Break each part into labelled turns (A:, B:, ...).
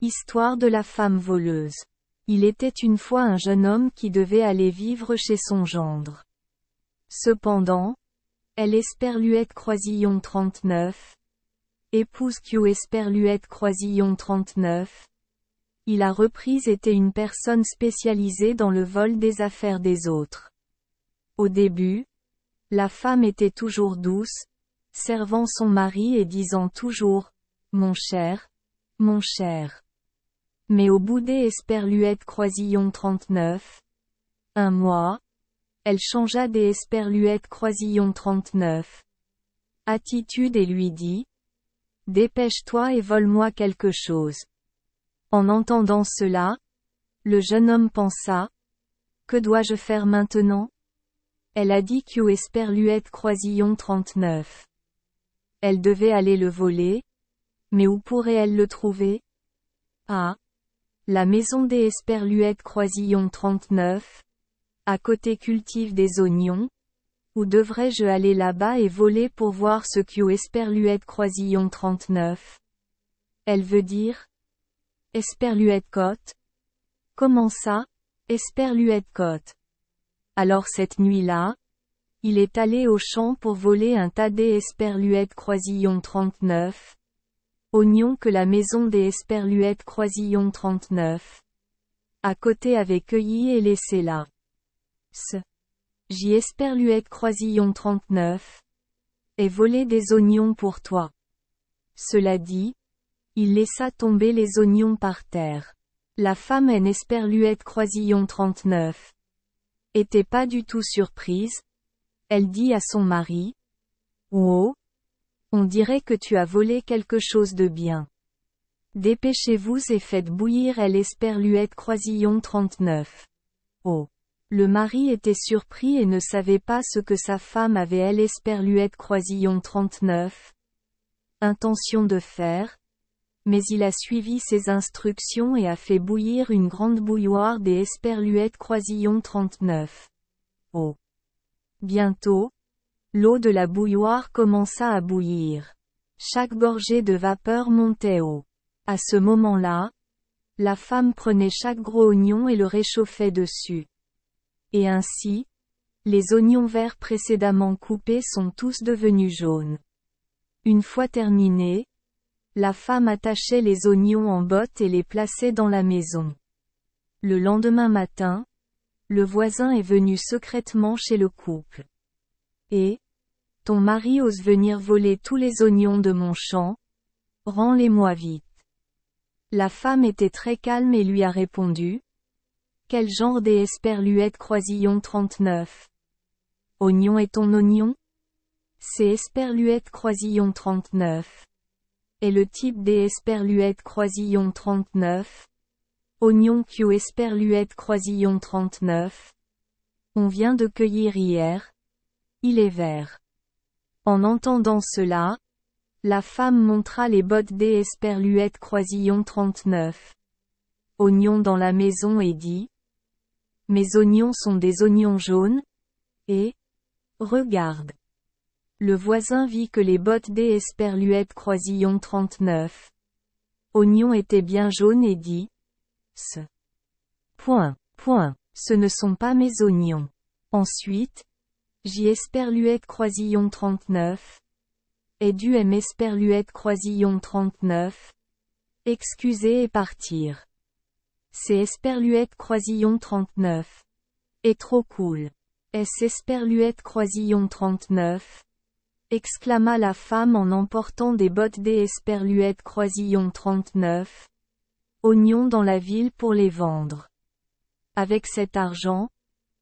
A: Histoire de la femme voleuse. Il était une fois un jeune homme qui devait aller vivre chez son gendre. Cependant, elle Esperluette Croisillon 39, épouse Q Esperluette Croisillon 39. Il a reprise était une personne spécialisée dans le vol des affaires des autres. Au début, la femme était toujours douce, servant son mari et disant toujours « Mon cher, mon cher ». Mais au bout des Esperluette Croisillon 39, un mois, elle changea des Esperluette Croisillon 39. Attitude et lui dit « Dépêche-toi et vole-moi quelque chose ». En entendant cela, le jeune homme pensa « Que dois-je faire maintenant ?» Elle a dit Q Esperluette Croisillon 39. Elle devait aller le voler, mais où pourrait-elle le trouver? Ah! La maison des Esperluette Croisillon 39. À côté cultive des oignons. Où devrais-je aller là-bas et voler pour voir ce Q Esperluette Croisillon 39? Elle veut dire Esperluette Côte. Comment ça, Esperluette Côte? Alors cette nuit-là, il est allé au champ pour voler un tas d'Esperluette Croisillon 39. Oignons que la maison des Esperluette Croisillon 39. À côté avait cueilli et laissé là. J Esperluette Croisillon 39. Et volé des oignons pour toi. Cela dit, il laissa tomber les oignons par terre. La femme en Esperluette Croisillon 39. Était pas du tout surprise. Elle dit à son mari. Oh! On dirait que tu as volé quelque chose de bien. Dépêchez-vous et faites bouillir l'Esperluette Croisillon 39. Oh! Le mari était surpris et ne savait pas ce que sa femme avait l'Esperluette Croisillon 39. Intention de faire. Mais il a suivi ses instructions et a fait bouillir une grande bouilloire des Esperluette Croisillon 39. Oh! Bientôt, l'eau de la bouilloire commença à bouillir. Chaque gorgée de vapeur montait haut. À ce moment-là, la femme prenait chaque gros oignon et le réchauffait dessus. Et ainsi, les oignons verts précédemment coupés sont tous devenus jaunes. Une fois terminés, la femme attachait les oignons en bottes et les plaçait dans la maison. Le lendemain matin, le voisin est venu secrètement chez le couple. Et, ton mari ose venir voler tous les oignons de mon champ? Rends-les-moi vite. La femme était très calme et lui a répondu. Quel genre d'Esperluette Croisillon 39? Oignon est ton oignon? C'est Esperluette Croisillon 39. Et le type d'Esperluette Croisillon 39? Oignon Q Esperluette Croisillon 39. On vient de cueillir hier. Il est vert. En entendant cela, la femme montra les bottes d'Esperluette Croisillon 39. Oignon dans la maison et dit. Mes oignons sont des oignons jaunes? Et, regarde. Le voisin vit que les bottes d'Esperluette Croisillon 39. Oignons étaient bien jaunes et dit. Ce ne sont pas mes oignons. Ensuite, J Esperluette Croisillon 39. Et du M Esperluette Croisillon 39. Excuser et partir. C'est Esperluette Croisillon 39. Et trop cool. Est-ce Esperluette Croisillon 39? Exclama la femme en emportant des bottes d'Esperluette Croisillon 39. Oignons dans la ville pour les vendre. Avec cet argent,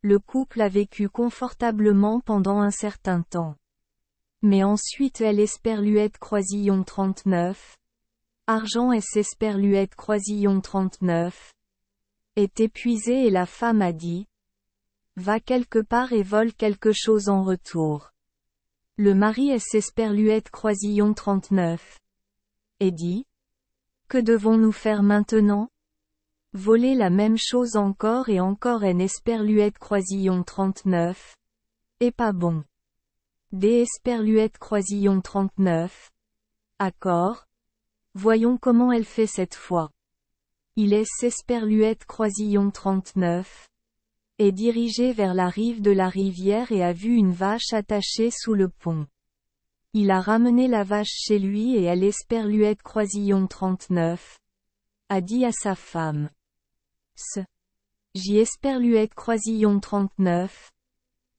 A: le couple a vécu confortablement pendant un certain temps. Mais ensuite l'Esperluette Croisillon 39. Argent Esperluette Croisillon 39. Est épuisé et la femme a dit. Va quelque part et vole quelque chose en retour. Le mari Esperluette Croisillon 39. Et dit. Que devons-nous faire maintenant? Voler la même chose encore et encore en Esperluette Croisillon 39. Et pas bon. Des Esperluette Croisillon 39. Accord. Voyons comment elle fait cette fois. Il laisse Esperluette Croisillon 39, est dirigé vers la rive de la rivière et a vu une vache attachée sous le pont. Il a ramené la vache chez lui et elle Esperluette Croisillon 39, a dit à sa femme. J'y Esperluette Croisillon 39,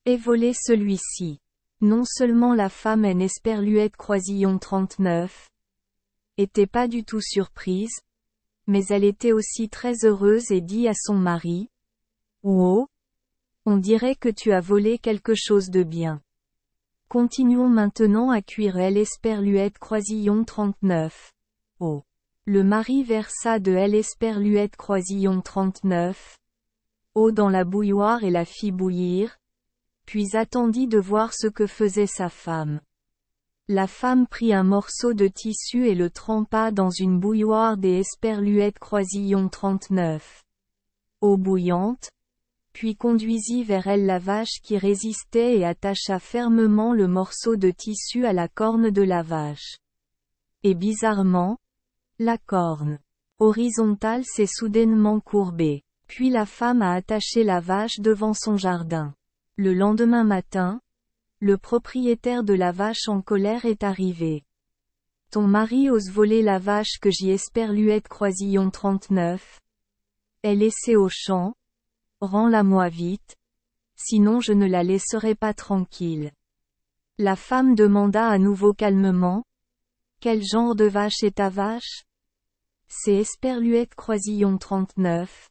A: et volé celui-ci. Non seulement la femme en Esperluette Croisillon 39, était pas du tout surprise, mais elle était aussi très heureuse et dit à son mari, Oh, on dirait que tu as volé quelque chose de bien. Continuons maintenant à cuire Esperluette Croisillon 39. Oh. Le mari versa de Esperluette Croisillon 39. Eau dans la bouilloire et la fit bouillir, puis attendit de voir ce que faisait sa femme. La femme prit un morceau de tissu et le trempa dans une bouilloire des Esperluette Croisillon 39. Eau bouillante, puis conduisit vers elle la vache qui résistait et attacha fermement le morceau de tissu à la corne de la vache. Et bizarrement, la corne horizontale s'est soudainement courbée. Puis la femme a attaché la vache devant son jardin. Le lendemain matin, le propriétaire de la vache en colère est arrivé. Ton mari ose voler la vache que j'y Esperluette Croisillon 39. Est laissée au champ. Rends-la-moi vite. Sinon je ne la laisserai pas tranquille. La femme demanda à nouveau calmement. Quel genre de vache est ta vache? C'est Esperluette Croisillon 39.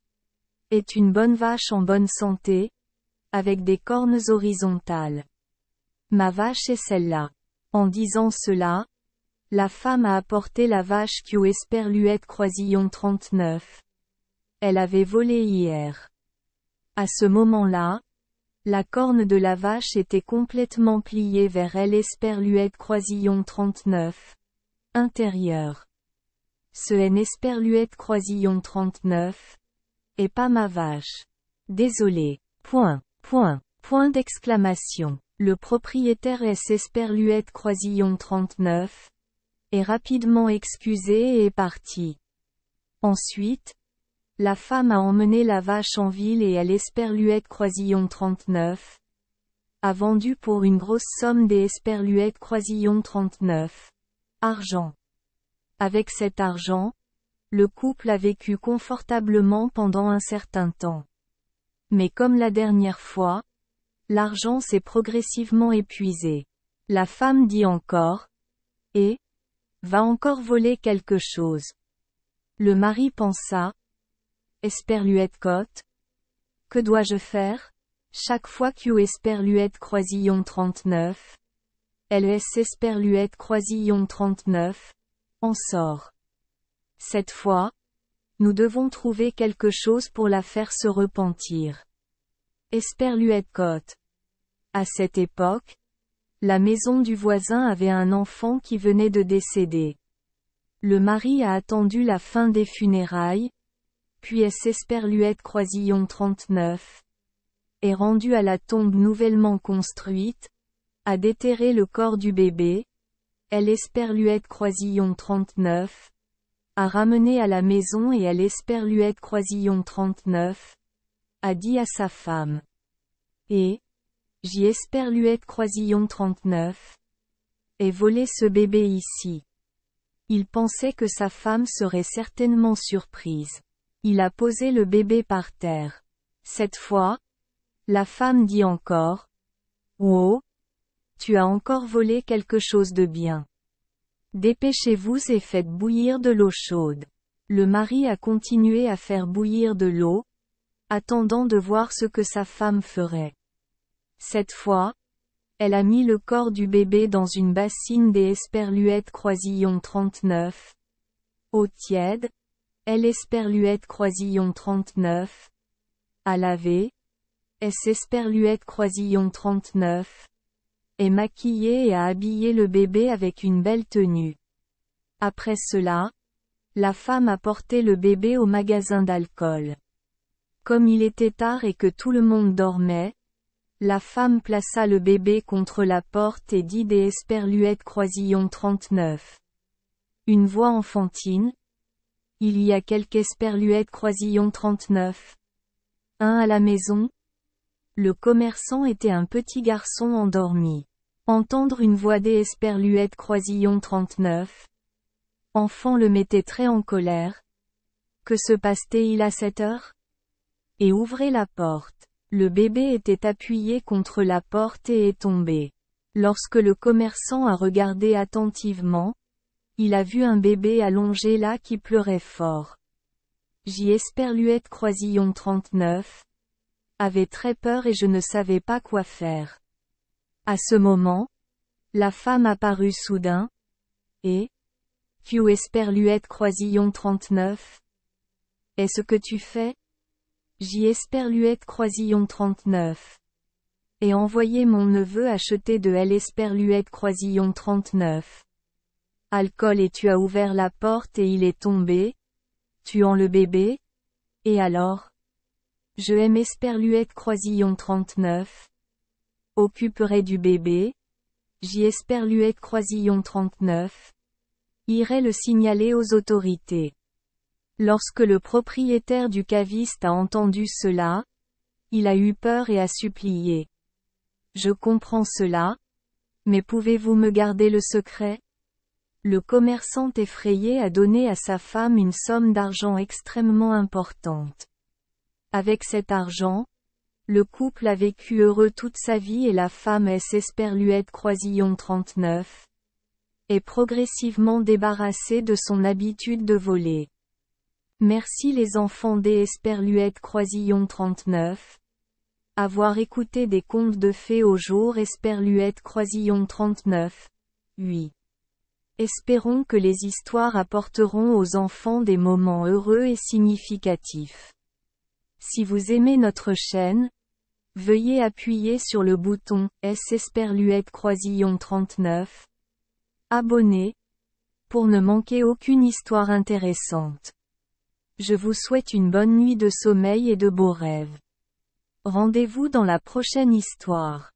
A: Est une bonne vache en bonne santé, avec des cornes horizontales. Ma vache est celle-là. En disant cela, la femme a apporté la vache Q Esperluette Croisillon 39. Elle avait volé hier. À ce moment-là, la corne de la vache était complètement pliée vers elle Esperluette Croisillon 39. Intérieur. Ce N Esperluette Croisillon 39. Et pas ma vache. Désolé. Point d'exclamation. Le propriétaire S Esperluette Croisillon 39. Est rapidement excusé et est parti. Ensuite, la femme a emmené la vache en ville et elle Esperluette Croisillon 39. A vendu pour une grosse somme des Esperluette Croisillon 39. Argent. Avec cet argent, le couple a vécu confortablement pendant un certain temps. Mais comme la dernière fois, l'argent s'est progressivement épuisé. La femme dit encore, et va encore voler quelque chose. Le mari pensa, Esperluette cote, que dois-je faire? Chaque fois que Esperluette Croisillon 39, LS Esperluette Croisillon 39, en sort. Cette fois, nous devons trouver quelque chose pour la faire se repentir. Esperluette cote. À cette époque, la maison du voisin avait un enfant qui venait de décéder. Le mari a attendu la fin des funérailles, puis Esperluette Croisillon 39 est rendu à la tombe nouvellement construite, a déterré le corps du bébé, Esperluette Croisillon 39, a ramené à la maison et Esperluette Croisillon 39, a dit à sa femme. Et, j'y Esperluette Croisillon 39, et volé ce bébé ici. Il pensait que sa femme serait certainement surprise. Il a posé le bébé par terre. Cette fois, la femme dit encore, Oh, tu as encore volé quelque chose de bien. Dépêchez-vous et faites bouillir de l'eau chaude. Le mari a continué à faire bouillir de l'eau, attendant de voir ce que sa femme ferait. Cette fois, elle a mis le corps du bébé dans une bassine des Esperluette Croisillon 39. Eau tiède, Esperluette Croisillon 39. À laver, Esperluette Croisillon 39. Est maquillé et a habillé le bébé avec une belle tenue. Après cela, la femme a porté le bébé au magasin d'alcool. Comme il était tard et que tout le monde dormait, la femme plaça le bébé contre la porte et dit des Esperluette Croisillon 39. Une voix enfantine. Il y a quelques esperluettes Croisillon 39. Un à la maison. Le commerçant était un petit garçon endormi. Entendre une voix des esperluettes Croisillon 39. Enfant le mettait très en colère. Que se passe-t-il à cette heure? Et ouvrez la porte. Le bébé était appuyé contre la porte et est tombé. Lorsque le commerçant a regardé attentivement, il a vu un bébé allongé là qui pleurait fort. J. Esperluette Croisillon 39 avait très peur et je ne savais pas quoi faire. À ce moment, la femme apparut soudain, et Q. Esperluette Croisillon 39. Est-ce que tu fais? J. Esperluette Croisillon 39. Et envoyé mon neveu acheter de L. Esperluette Croisillon 39. Alcool et tu as ouvert la porte et il est tombé, tuant le bébé? Et alors? Je aime Esperluette Croisillon 39. Occuperai du bébé? J. Esperluette Croisillon 39. Irai le signaler aux autorités. Lorsque le propriétaire du caviste a entendu cela, il a eu peur et a supplié. Je comprends cela, mais pouvez-vous me garder le secret? Le commerçant effrayé a donné à sa femme une somme d'argent extrêmement importante. Avec cet argent, le couple a vécu heureux toute sa vie et la femme S. Esperluette Croisillon 39 est progressivement débarrassée de son habitude de voler. Merci les enfants des Esperluette Croisillon 39. Avoir écouté des contes de fées au jour Esperluette Croisillon 39. 8. Espérons que les histoires apporteront aux enfants des moments heureux et significatifs. Si vous aimez notre chaîne, veuillez appuyer sur le bouton S. Esperluette Croisillon 39. Abonner, pour ne manquer aucune histoire intéressante. Je vous souhaite une bonne nuit de sommeil et de beaux rêves. Rendez-vous dans la prochaine histoire.